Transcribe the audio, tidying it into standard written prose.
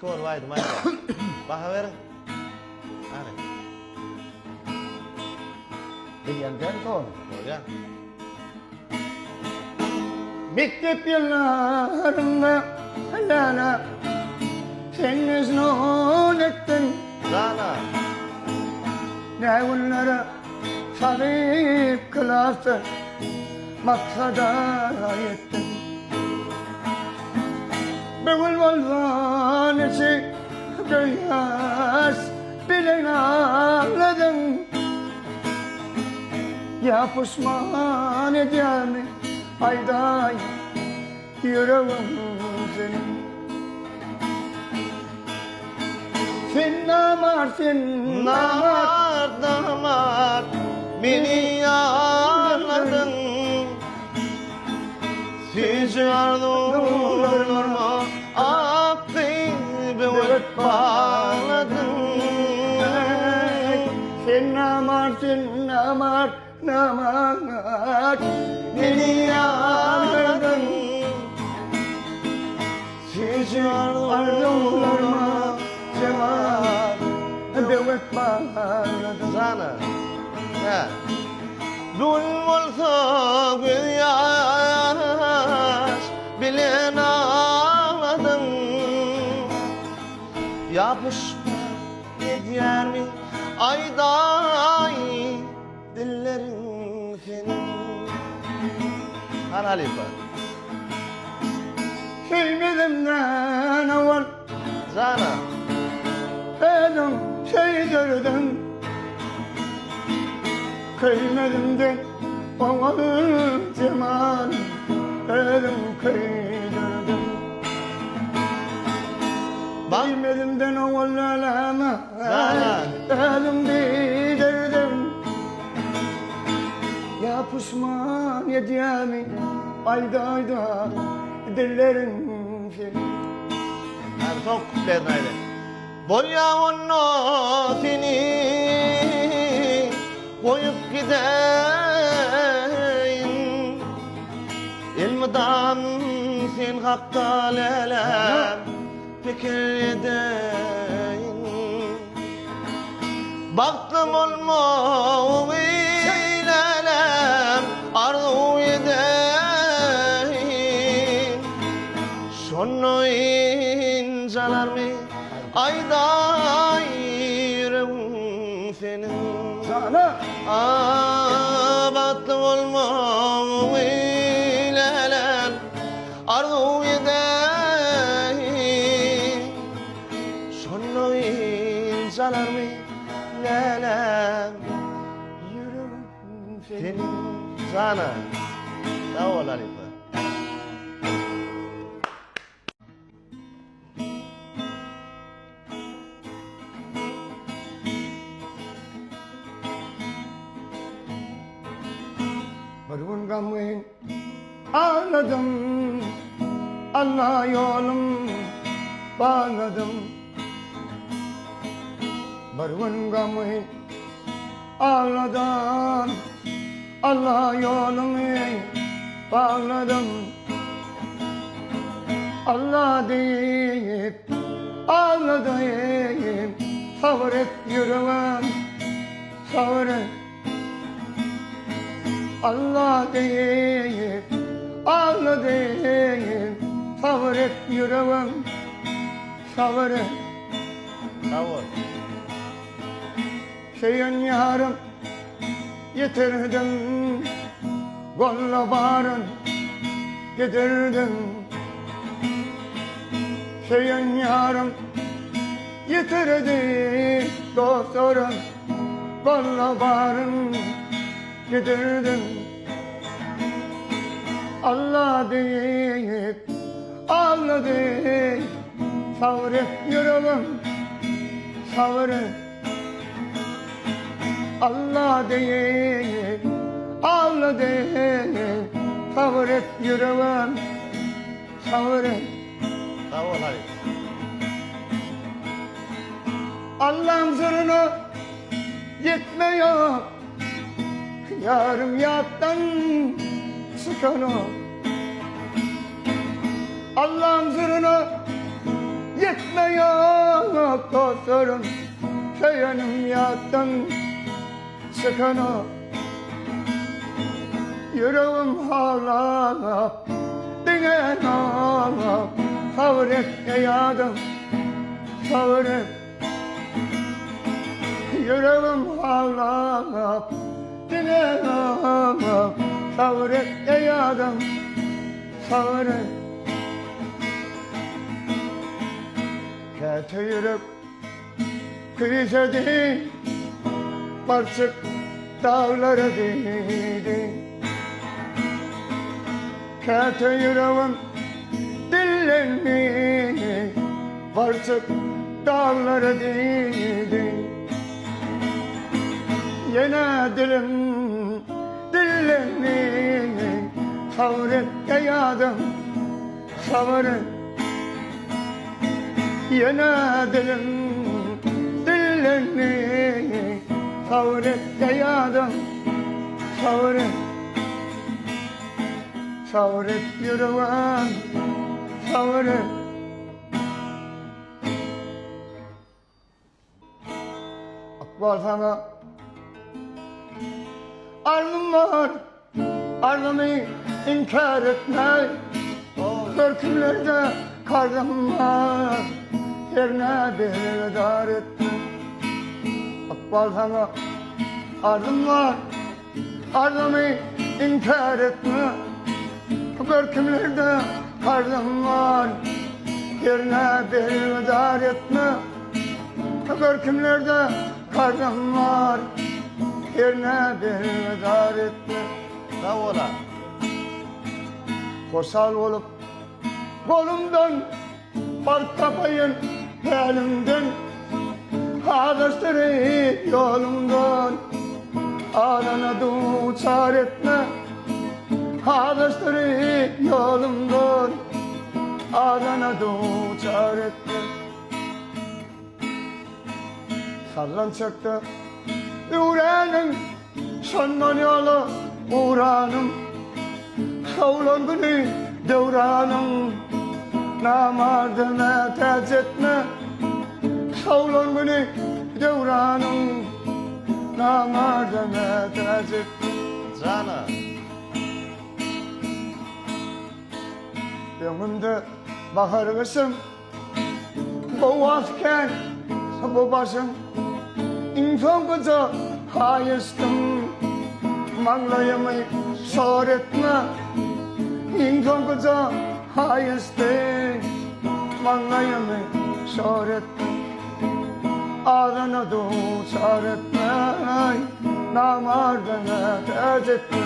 skor vaydı mayda. Baha verin. Hani. Degenden sonra. Oya. Mektep yıllarında lala sen mezun ettin. Zana. Ne günlere sarıp kılarsın maksada yettin. Bugün valvanesi göğüs bilen ağladın. Ya pişman edeceğim ayday yüreğim senin. Sen namarsın namar Damar beni yarladın. Siz yardımlar mı? Aklıbı bağladın. Sen namarsın namar namar beni yarladın. Siz yardımlarıma cevap devet bağladın. Zana. Ha. Dün olsa bir yaş bilen ağladın. Yapışma ediyor mi ayday dillerin senin. Han Halife. Sevmedimden evvel Zana. elim şeydirdim. Kıymedim oğul cemal elim kıydirdim. Bak. Bilmedimden oğul alama Zana. elim değdirdim. Ya pişman edeceğim ayda dillerin senin. Han çok kutlayın aile. Boya onu seni koyup gideyim. İlmidan sen hakta lelem fikir edeyim. Baktım olma lelem arzu edeyim. Şunu inceler mi ayda yüreğim senin. Sana Baktım olma lelem arzu edeyim. Şunu inceler mi lelem yüreğim senin. senin. Sana. Sağ ol Halife. Bir gün gamın ağladım, Allah yolum bağladım. Bir gün gamın ağladım, Allah yolumu bağladım. Allah deyip ağladım, sabret yüreğim, sabret. Allah deyip ağladım, sabret yüreğim, sabret. Sağ ol. Şeyin yarım yitirdim, golla barın getirdim. Şeyin yarım yitirdim, dostlarım golla barın getirdim. Allah deyip ağladım, sabret yüreğim, sabret. Allah deyip ağladım, sabret yüreğim, sabret. Sağ ol Halife. Allah'ın zırhına yetmiyor, yarım yattan çıkanı. Allah'ın zırhına gitme ya dostlarım, Seyenim yattın sıkına. Yüreğim hala dine nama, sabret yadım, sabret. Yüreğim hala dine nama, sabret yadım, sabret. Kötü yürek kıyısadı, barçık dağlara değdi. Kötü yüreğim dillenmi, barçık dağlara değdi. Yine dilim dillenmi, sabret yadım, sabret. Yine dilim dillenmi, sabret yadım, sabret. Sabret yüreğim, sabret. Akbar sana arzum var, arzumu inkar etme. Görkümlerde kardım var, yerine bir dar etme. Akbar sana arzum var, arzumu inkar etme. Görkümlerde kardım var, yerine bir dar etme. Görkümlerde kardım var, yerine bir dar etme. Sağ ola. Korsal olup kolumdan, bal kapayın elimden. Ağlaştırıp yolumdan, ağlana duçar etme. Ağlaştırıp yolumdan, ağlana duçar etme. Sallan çaktı yüreğinin, sondan yolu uğranım. Savlan günü devranım, namardına tercih etme. Savlan günü devranım, namardına tercih etme. Cana. Önümde bahar kışım, boğazken bu başım. İnsan kızı hayıstım, manglayımı sor etme. İnsan kızı hayıstım, manglayımı sor etme. Ağzına duçar etme, namardına tercih etme.